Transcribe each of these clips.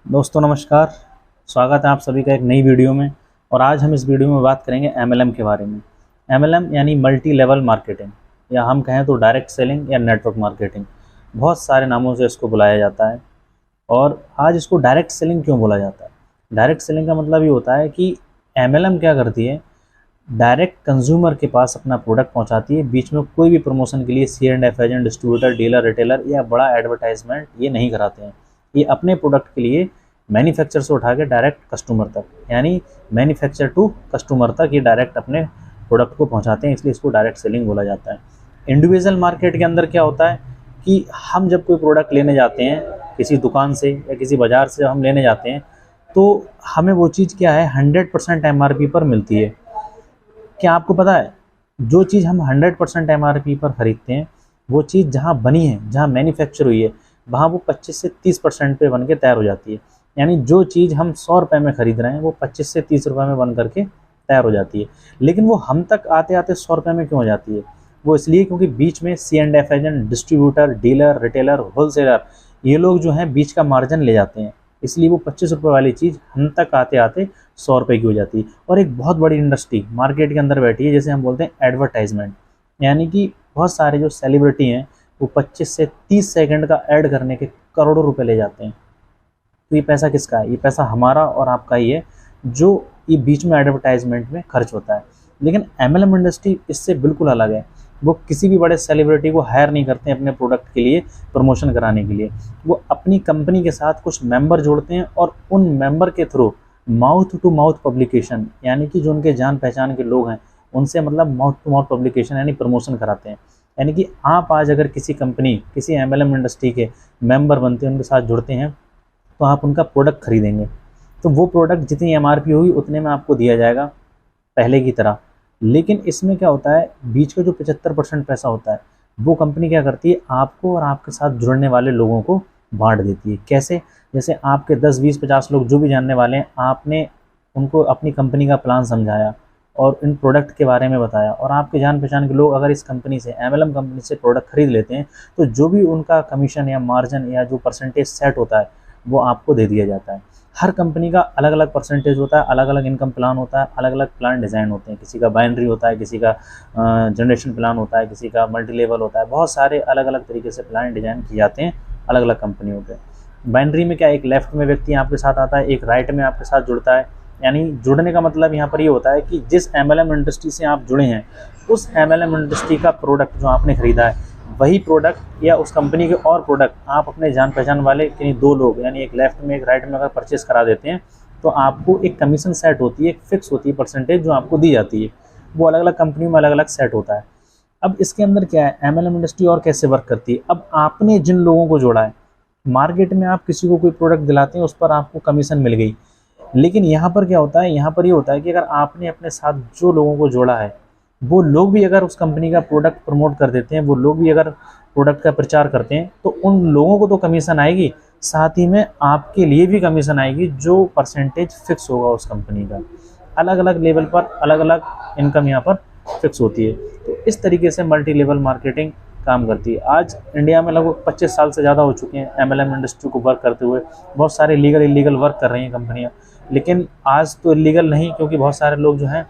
दोस्तों नमस्कार। स्वागत है आप सभी का एक नई वीडियो में। और आज हम इस वीडियो में बात करेंगे एमएलएम के बारे में। एमएलएम यानी मल्टी लेवल मार्केटिंग, या हम कहें तो डायरेक्ट सेलिंग या नेटवर्क मार्केटिंग। बहुत सारे नामों से इसको बुलाया जाता है। और आज इसको डायरेक्ट सेलिंग क्यों बोला जाता है? डायरेक्ट सेलिंग का मतलब ये होता है कि एमएलएम क्या करती है, डायरेक्ट कंज्यूमर के पास अपना प्रोडक्ट पहुंचाती है। बीच में कोई भी प्रमोशन के लिए C&F agent, distributor, dealer, retailer या बड़ा एडवर्टाइजमेंट ये नहीं कराते हैं। ये अपने प्रोडक्ट के लिए मैन्युफैक्चर से उठा के डायरेक्ट कस्टमर तक, यानी मैन्युफैक्चर टू कस्टमर तक ये डायरेक्ट अपने प्रोडक्ट को पहुंचाते हैं, इसलिए इसको डायरेक्ट सेलिंग बोला जाता है। इंडिविजुअल मार्केट के अंदर क्या होता है कि हम जब कोई प्रोडक्ट लेने जाते हैं किसी दुकान से या किसी बाज़ार से हम लेने जाते हैं, तो हमें वो चीज़ क्या है 100% MRP पर मिलती है। क्या आपको पता है, जो चीज़ हम 100% MRP पर ख़रीदते हैं, वो चीज़ जहाँ बनी है, जहाँ मैन्युफैक्चर हुई है, वहाँ वो 25 से 30% पे बन के तैयार हो जाती है। यानी जो चीज़ हम 100 रुपये में ख़रीद रहे हैं वो 25 से 30 रुपये में बन करके तैयार हो जाती है। लेकिन वो हम तक आते आते 100 रुपये में क्यों हो जाती है? वो इसलिए क्योंकि बीच में C&F agent, distributor, dealer, retailer, wholesaler, ये लोग जो हैं बीच का मार्जिन ले जाते हैं। इसलिए वो 25 रुपये वाली चीज़ हम तक आते आते 100 रुपये की हो जाती है। और एक बहुत बड़ी इंडस्ट्री मार्केट के अंदर बैठी है, जैसे हम बोलते हैं एडवर्टाइजमेंट। यानी कि बहुत सारे जो सेलिब्रिटी हैं वो 25 से 30 सेकंड का ऐड करने के करोड़ों रुपए ले जाते हैं। तो ये पैसा किसका है? ये पैसा हमारा और आपका ही है, जो ये बीच में एडवर्टाइजमेंट में खर्च होता है। लेकिन एमएलएम इंडस्ट्री इससे बिल्कुल अलग है। वो किसी भी बड़े सेलिब्रिटी को हायर नहीं करते हैं अपने प्रोडक्ट के लिए प्रमोशन कराने के लिए। वो अपनी कंपनी के साथ कुछ मेंबर जोड़ते हैं और उन मेंबर के through mouth to mouth publication, यानी कि जो उनके जान पहचान के लोग हैं उनसे मतलब माउथ टू माउथ पब्लिकेशन यानी प्रमोशन कराते हैं। यानी कि आप आज अगर किसी कंपनी, किसी एमएलएम इंडस्ट्री के मेंबर बनते हैं, उनके साथ जुड़ते हैं, तो आप उनका प्रोडक्ट खरीदेंगे। तो वो प्रोडक्ट जितनी MRP होगी उतने में आपको दिया जाएगा पहले की तरह। लेकिन इसमें क्या होता है, बीच का जो 75% पैसा होता है वो कंपनी क्या करती है, आपको और आपके साथ जुड़ने वाले लोगों को बांट देती है। कैसे? जैसे आपके 10, 20, 50 लोग जो भी जानने वाले हैं, आपने उनको अपनी कंपनी का प्लान समझाया और इन प्रोडक्ट के बारे में बताया, और आपके जान पहचान के लोग अगर इस कंपनी से, एमएलएम कंपनी से प्रोडक्ट खरीद लेते हैं, तो जो भी उनका कमीशन या मार्जिन या जो परसेंटेज सेट होता है वो आपको दे दिया जाता है। हर कंपनी का अलग अलग परसेंटेज होता है, अलग अलग इनकम प्लान होता है, अलग अलग प्लान डिज़ाइन होते हैं। किसी का बाइनरी होता है, किसी का जनरेशन प्लान होता है, किसी का मल्टी लेवल होता है। बहुत सारे अलग अलग तरीके से प्लान डिज़ाइन किए जाते हैं अलग अलग कंपनियों पे। बाइनरी में क्या, एक लेफ्ट में व्यक्ति आपके साथ आता है, एक राइट में आपके साथ जुड़ता है। यानी जुड़ने का मतलब यहाँ पर ये होता है कि जिस एमएलएम इंडस्ट्री से आप जुड़े हैं, उस एमएलएम इंडस्ट्री का प्रोडक्ट जो आपने ख़रीदा है, वही प्रोडक्ट या उस कंपनी के और प्रोडक्ट आप अपने जान पहचान वाले कहीं 2 लोग, यानी एक लेफ्ट में एक राइट में अगर परचेस करा देते हैं, तो आपको एक कमीशन सेट होती है, एक फिक्स होती है परसेंटेज जो आपको दी जाती है। वो अलग अलग कंपनी में अलग अलग सेट होता है। अब इसके अंदर क्या है, एमएलएम इंडस्ट्री और कैसे वर्क करती है। अब आपने जिन लोगों को जोड़ा है, मार्केट में आप किसी को कोई प्रोडक्ट दिलाते हैं, उस पर आपको कमीशन मिल गई। लेकिन यहाँ पर क्या होता है, यहाँ पर ये होता है कि अगर आपने अपने साथ जो लोगों को जोड़ा है, वो लोग भी अगर उस कंपनी का प्रोडक्ट प्रमोट कर देते हैं, वो लोग भी अगर प्रोडक्ट का प्रचार करते हैं, तो उन लोगों को तो कमीशन आएगी, साथ ही में आपके लिए भी कमीशन आएगी, जो परसेंटेज फिक्स होगा उस कंपनी का। अलग अलग लेवल पर अलग अलग इनकम यहाँ पर फिक्स होती है। तो इस तरीके से मल्टी लेवल मार्केटिंग काम करती है। आज इंडिया में लगभग 25 साल से ज़्यादा हो चुके हैं एमएलएम इंडस्ट्री को वर्क करते हुए। बहुत सारे लीगल इलीगल वर्क कर रही हैं कंपनियाँ, लेकिन आज तो इलीगल नहीं, क्योंकि बहुत सारे लोग जो हैं,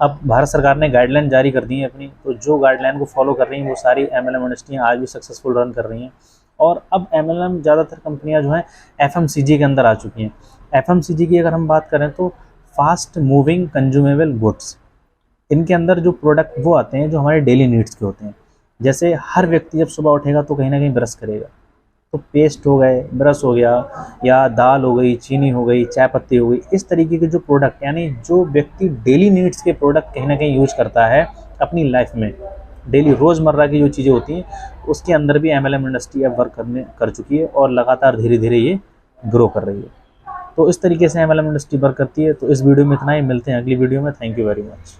अब भारत सरकार ने गाइडलाइन जारी कर दी है अपनी, तो जो गाइडलाइन को फॉलो कर रही हैं वो सारी एमएलएम इंडस्ट्रियाँ आज भी सक्सेसफुल रन कर रही हैं। और अब एमएलएम ज़्यादातर कंपनियां जो हैं एफएमसीजी के अंदर आ चुकी हैं। एफएमसीजी की अगर हम बात करें तो फास्ट मूविंग कंज्यूमेबल गुड्स, इनके अंदर जो प्रोडक्ट वो आते हैं जो हमारे डेली नीड्स के होते हैं। जैसे हर व्यक्ति जब सुबह उठेगा तो कहीं ना कहीं ब्रश करेगा, तो पेस्ट हो गए, ब्रश हो गया, या दाल हो गई, चीनी हो गई, चाय पत्ती हो गई, इस तरीके के जो प्रोडक्ट, यानी जो व्यक्ति डेली नीड्स के प्रोडक्ट कहीं ना कहीं यूज करता है अपनी लाइफ में, डेली रोज़मर्रा की जो चीज़ें होती हैं, उसके अंदर भी एमएलएम इंडस्ट्री अब वर्क कर चुकी है और लगातार धीरे धीरे ये ग्रो कर रही है। तो इस तरीके से एमएलएम इंडस्ट्री वर्क करती है। तो इस वीडियो में इतना ही, मिलते हैं अगली वीडियो में। Thank you very much.